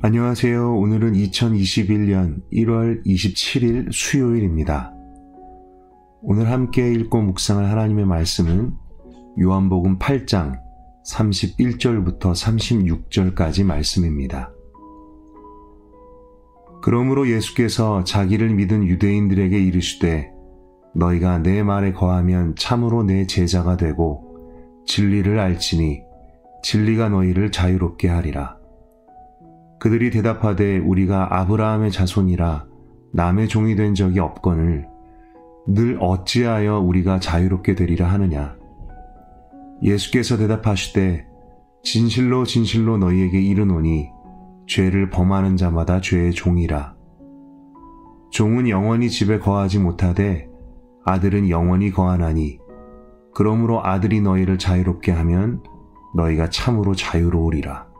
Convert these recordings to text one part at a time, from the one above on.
안녕하세요. 오늘은 2021년 1월 27일 수요일입니다. 오늘 함께 읽고 묵상할 하나님의 말씀은 요한복음 8장 31절부터 36절까지 말씀입니다. 그러므로 예수께서 자기를 믿은 유대인들에게 이르시되 너희가 내 말에 거하면 참으로 내 제자가 되고 진리를 알지니 진리가 너희를 자유롭게 하리라. 그들이 대답하되 우리가 아브라함의 자손이라 남의 종이 된 적이 없거늘 늘 어찌하여 우리가 자유롭게 되리라 하느냐. 예수께서 대답하시되 진실로 진실로 너희에게 이르노니 죄를 범하는 자마다 죄의 종이라. 종은 영원히 집에 거하지 못하되 아들은 영원히 거하나니 그러므로 아들이 너희를 자유롭게 하면 너희가 참으로 자유로우리라.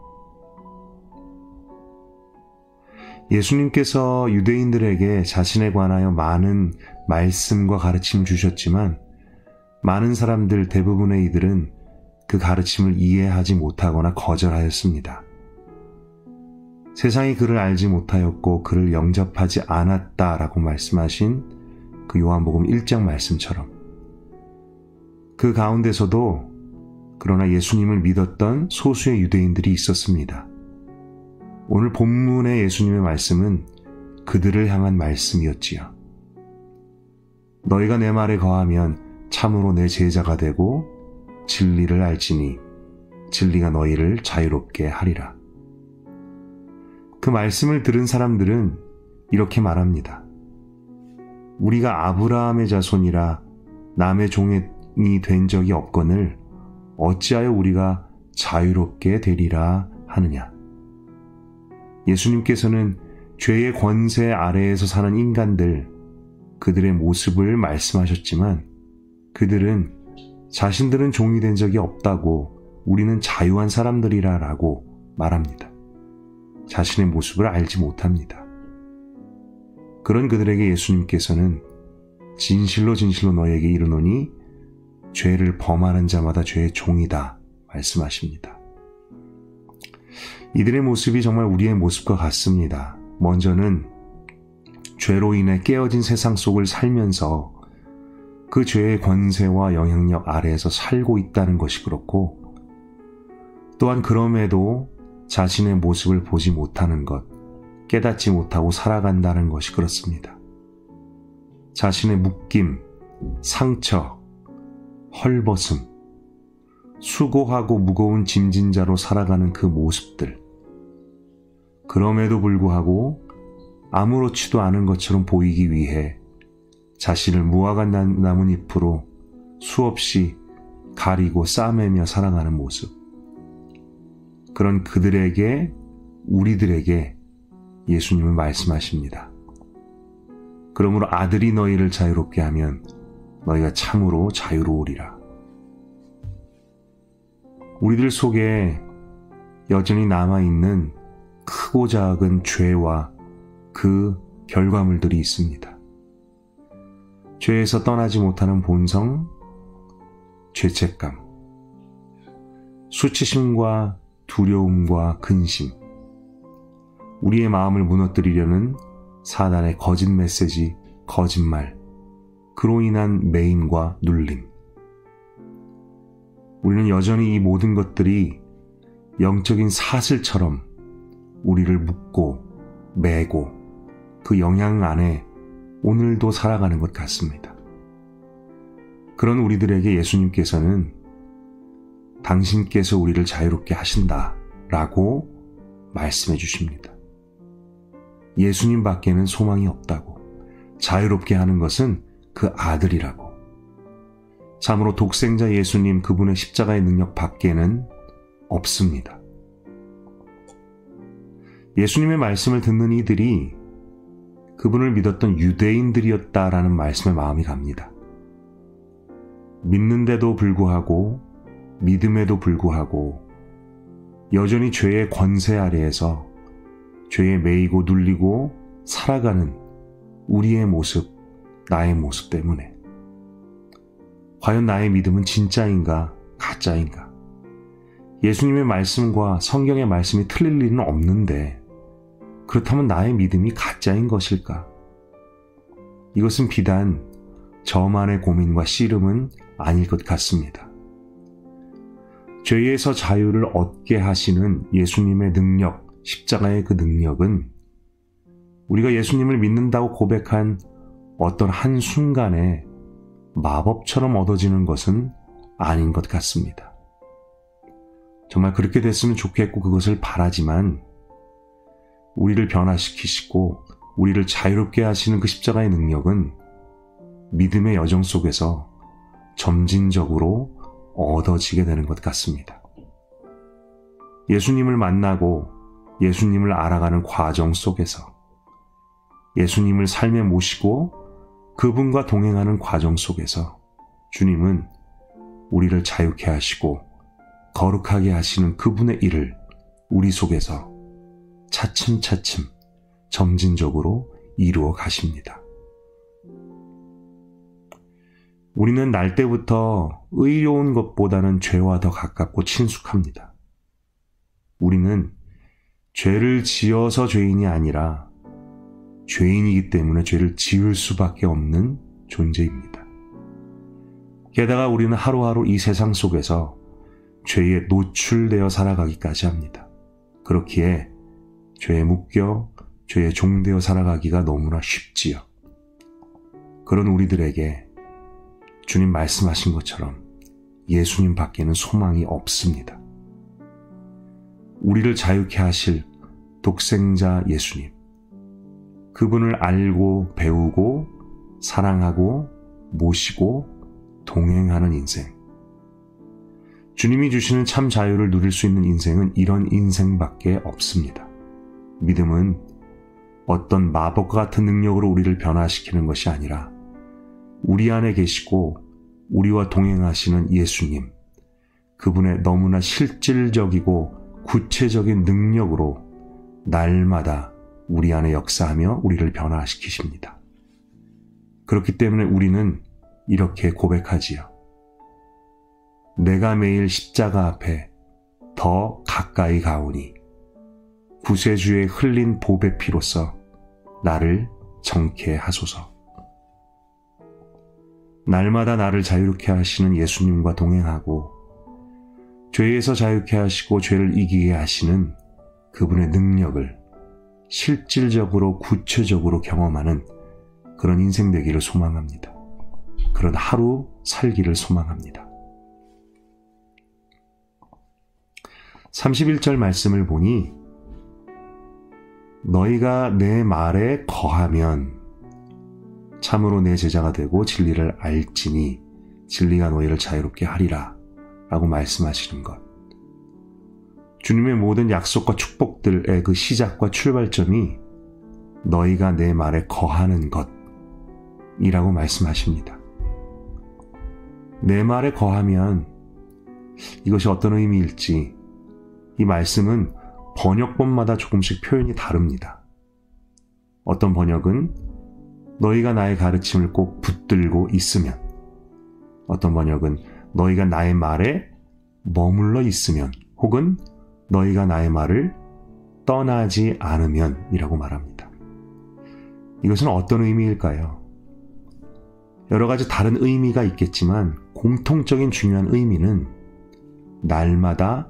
예수님께서 유대인들에게 자신에 관하여 많은 말씀과 가르침 주셨지만 많은 사람들 대부분의 이들은 그 가르침을 이해하지 못하거나 거절하였습니다. 세상이 그를 알지 못하였고 그를 영접하지 않았다라고 말씀하신 그 요한복음 1장 말씀처럼 그 가운데서도 그러나 예수님을 믿었던 소수의 유대인들이 있었습니다. 오늘 본문의 예수님의 말씀은 그들을 향한 말씀이었지요. 너희가 내 말에 거하면 참으로 내 제자가 되고 진리를 알지니 진리가 너희를 자유롭게 하리라. 그 말씀을 들은 사람들은 이렇게 말합니다. 우리가 아브라함의 자손이라 남의 종이 된 적이 없거늘 어찌하여 우리가 자유롭게 되리라 하느냐. 예수님께서는 죄의 권세 아래에서 사는 인간들, 그들의 모습을 말씀하셨지만 그들은 자신들은 종이 된 적이 없다고 우리는 자유한 사람들이라 라고 말합니다. 자신의 모습을 알지 못합니다. 그런 그들에게 예수님께서는 진실로 진실로 너에게 이르노니 죄를 범하는 자마다 죄의 종이다 말씀하십니다. 이들의 모습이 정말 우리의 모습과 같습니다. 먼저는 죄로 인해 깨어진 세상 속을 살면서 그 죄의 권세와 영향력 아래에서 살고 있다는 것이 그렇고 또한 그럼에도 자신의 모습을 보지 못하는 것, 깨닫지 못하고 살아간다는 것이 그렇습니다. 자신의 묶임, 상처, 헐벗음, 수고하고 무거운 짐진 자로 살아가는 그 모습들, 그럼에도 불구하고 아무렇지도 않은 것처럼 보이기 위해 자신을 무화과 나뭇잎으로 수없이 가리고 싸매며 살아가는 모습. 그런 그들에게, 우리들에게 예수님은 말씀하십니다. 그러므로 아들이 너희를 자유롭게 하면 너희가 참으로 자유로우리라. 우리들 속에 여전히 남아있는 크고 작은 죄와 그 결과물들이 있습니다. 죄에서 떠나지 못하는 본성, 죄책감, 수치심과 두려움과 근심, 우리의 마음을 무너뜨리려는 사단의 거짓 메시지, 거짓말, 그로 인한 매임과 눌림. 우리는 여전히 이 모든 것들이 영적인 사슬처럼 우리를 묶고 매고 그 영향 안에 오늘도 살아가는 것 같습니다. 그런 우리들에게 예수님께서는 당신께서 우리를 자유롭게 하신다 라고 말씀해 주십니다. 예수님 밖에는 소망이 없다고, 자유롭게 하는 것은 그 아들이라고, 참으로 독생자 예수님 그분의 십자가의 능력 밖에는 없습니다. 예수님의 말씀을 듣는 이들이 그분을 믿었던 유대인들이었다라는 말씀에 마음이 갑니다. 믿는데도 불구하고, 믿음에도 불구하고 여전히 죄의 권세 아래에서 죄에 매이고 눌리고 살아가는 우리의 모습, 나의 모습 때문에 과연 나의 믿음은 진짜인가 가짜인가? 예수님의 말씀과 성경의 말씀이 틀릴 리는 없는데 그렇다면 나의 믿음이 가짜인 것일까? 이것은 비단 저만의 고민과 씨름은 아닐 것 같습니다. 죄에서 자유를 얻게 하시는 예수님의 능력, 십자가의 그 능력은 우리가 예수님을 믿는다고 고백한 어떤 한순간에 마법처럼 얻어지는 것은 아닌 것 같습니다. 정말 그렇게 됐으면 좋겠고 그것을 바라지만 우리를 변화시키시고 우리를 자유롭게 하시는 그 십자가의 능력은 믿음의 여정 속에서 점진적으로 얻어지게 되는 것 같습니다. 예수님을 만나고 예수님을 알아가는 과정 속에서 예수님을 삶에 모시고 그분과 동행하는 과정 속에서 주님은 우리를 자유케 하시고 거룩하게 하시는 그분의 일을 우리 속에서 차츰차츰 점진적으로 이루어 가십니다. 우리는 날 때부터 의로운 것보다는 죄와 더 가깝고 친숙합니다. 우리는 죄를 지어서 죄인이 아니라 죄인이기 때문에 죄를 지을 수밖에 없는 존재입니다. 게다가 우리는 하루하루 이 세상 속에서 죄에 노출되어 살아가기까지 합니다. 그렇기에 죄에 묶여 죄에 종되어 살아가기가 너무나 쉽지요. 그런 우리들에게 주님 말씀하신 것처럼 예수님 밖에는 소망이 없습니다. 우리를 자유케 하실 독생자 예수님, 그분을 알고 배우고 사랑하고 모시고 동행하는 인생, 주님이 주시는 참 자유를 누릴 수 있는 인생은 이런 인생밖에 없습니다. 믿음은 어떤 마법과 같은 능력으로 우리를 변화시키는 것이 아니라 우리 안에 계시고 우리와 동행하시는 예수님, 그분의 너무나 실질적이고 구체적인 능력으로 날마다 우리 안에 역사하며 우리를 변화시키십니다. 그렇기 때문에 우리는 이렇게 고백하지요. 내가 매일 십자가 앞에 더 가까이 가오니 구세주의 흘린 보배 피로써 나를 정케 하소서. 날마다 나를 자유롭게 하시는 예수님과 동행하고 죄에서 자유케 하시고 죄를 이기게 하시는 그분의 능력을 실질적으로 구체적으로 경험하는 그런 인생 되기를 소망합니다. 그런 하루 살기를 소망합니다. 31절 말씀을 보니 너희가 내 말에 거하면 참으로 내 제자가 되고 진리를 알지니 진리가 너희를 자유롭게 하리라 라고 말씀하시는 것. 주님의 모든 약속과 축복들의 그 시작과 출발점이 너희가 내 말에 거하는 것이라고 말씀하십니다. 내 말에 거하면 이것이 어떤 의미일지 이 말씀은 번역본마다 조금씩 표현이 다릅니다. 어떤 번역은 너희가 나의 가르침을 꼭 붙들고 있으면, 어떤 번역은 너희가 나의 말에 머물러 있으면, 혹은 너희가 나의 말을 떠나지 않으면 이라고 말합니다. 이것은 어떤 의미일까요? 여러 가지 다른 의미가 있겠지만 공통적인 중요한 의미는 날마다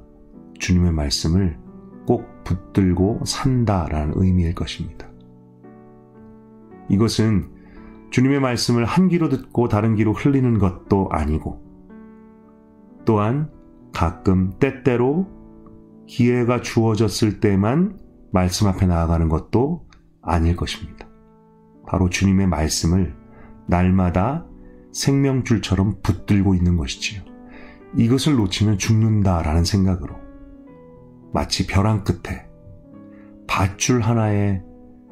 주님의 말씀을 꼭 붙들고 산다라는 의미일 것입니다. 이것은 주님의 말씀을 한 귀로 듣고 다른 귀로 흘리는 것도 아니고, 또한 가끔 때때로 기회가 주어졌을 때만 말씀 앞에 나아가는 것도 아닐 것입니다. 바로 주님의 말씀을 날마다 생명줄처럼 붙들고 있는 것이지요. 이것을 놓치면 죽는다라는 생각으로 마치 벼랑 끝에 밧줄 하나에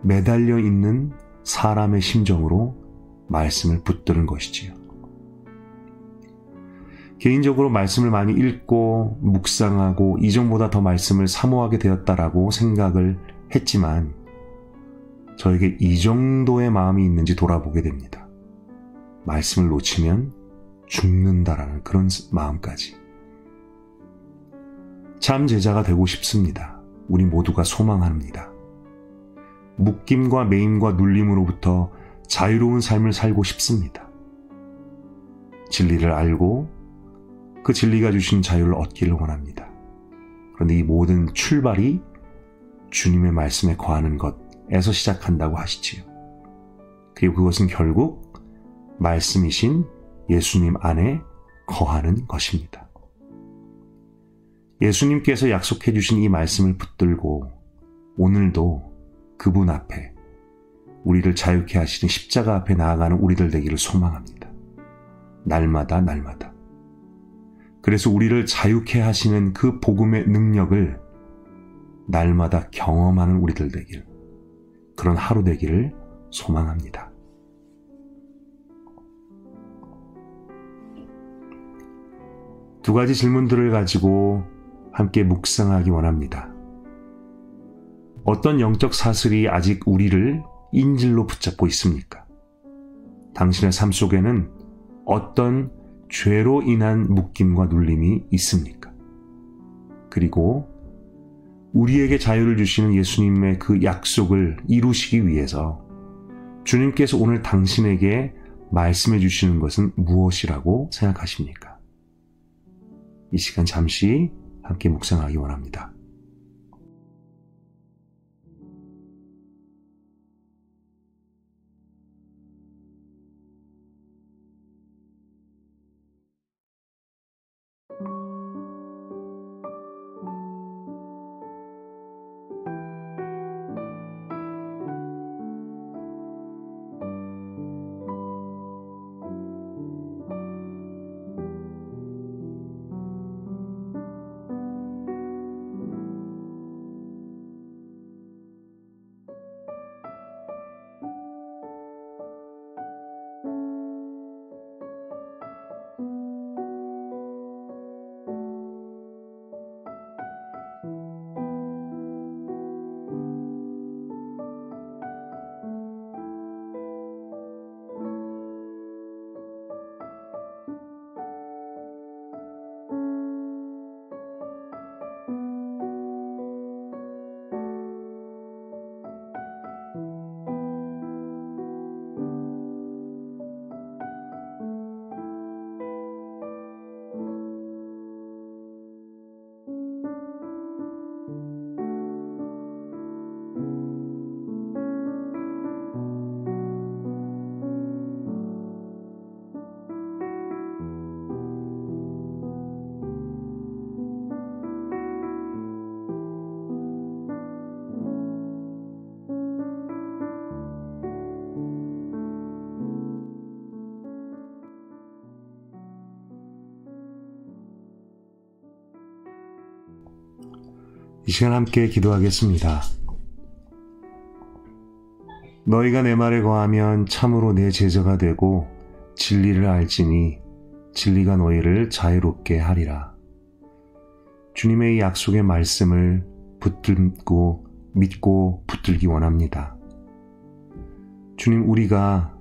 매달려 있는 사람의 심정으로 말씀을 붙드는 것이지요. 개인적으로 말씀을 많이 읽고 묵상하고 이전보다 더 말씀을 사모하게 되었다라고 생각을 했지만 저에게 이 정도의 마음이 있는지 돌아보게 됩니다. 말씀을 놓치면 죽는다라는 그런 마음까지. 참 제자가 되고 싶습니다. 우리 모두가 소망합니다. 묶임과 매임과 눌림으로부터 자유로운 삶을 살고 싶습니다. 진리를 알고 그 진리가 주신 자유를 얻기를 원합니다. 그런데 이 모든 출발이 주님의 말씀에 거하는 것에서 시작한다고 하시지요. 그리고 그것은 결국 말씀이신 예수님 안에 거하는 것입니다. 예수님께서 약속해 주신 이 말씀을 붙들고 오늘도 그분 앞에 우리를 자유케 하시는 십자가 앞에 나아가는 우리들 되기를 소망합니다. 날마다. 그래서 우리를 자유케 하시는 그 복음의 능력을 날마다 경험하는 우리들 되길, 그런 하루 되기를 소망합니다. 두 가지 질문들을 가지고 함께 묵상하기 원합니다. 어떤 영적 사슬이 아직 우리를 인질로 붙잡고 있습니까? 당신의 삶 속에는 어떤 죄로 인한 묶임과 눌림이 있습니까? 그리고 우리에게 자유를 주시는 예수님의 그 약속을 이루시기 위해서 주님께서 오늘 당신에게 말씀해 주시는 것은 무엇이라고 생각하십니까? 이 시간 잠시 함께 묵상하기 원합니다. 이 시간 함께 기도하겠습니다. 너희가 내 말에 거하면 참으로 내 제자가 되고 진리를 알지니 진리가 너희를 자유롭게 하리라. 주님의 이 약속의 말씀을 붙들고 믿고 붙들기 원합니다. 주님, 우리가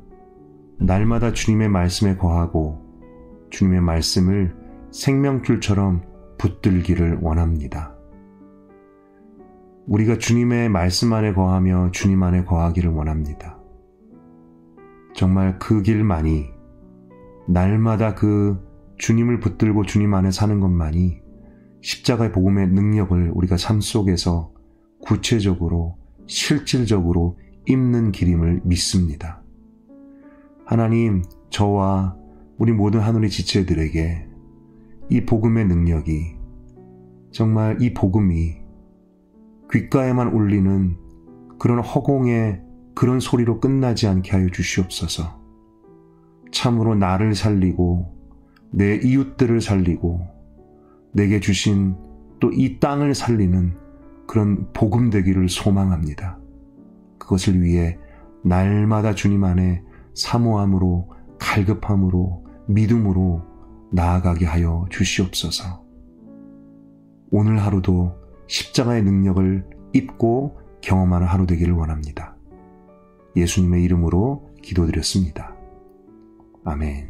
날마다 주님의 말씀에 거하고 주님의 말씀을 생명줄처럼 붙들기를 원합니다. 우리가 주님의 말씀 안에 거하며 주님 안에 거하기를 원합니다. 정말 그 길만이, 날마다 그 주님을 붙들고 주님 안에 사는 것만이 십자가의 복음의 능력을 우리가 삶 속에서 구체적으로 실질적으로 입는 길임을 믿습니다. 하나님, 저와 우리 모든 하늘의 지체들에게 이 복음의 능력이, 정말 이 복음이 귓가에만 울리는 그런 허공의 그런 소리로 끝나지 않게 하여 주시옵소서. 참으로 나를 살리고 내 이웃들을 살리고 내게 주신 또 이 땅을 살리는 그런 복음 되기를 소망합니다. 그것을 위해 날마다 주님 안에 사모함으로, 갈급함으로, 믿음으로 나아가게 하여 주시옵소서. 오늘 하루도 십자가의 능력을 입고 경험하는 하루 되기를 원합니다. 예수님의 이름으로 기도드렸습니다. 아멘.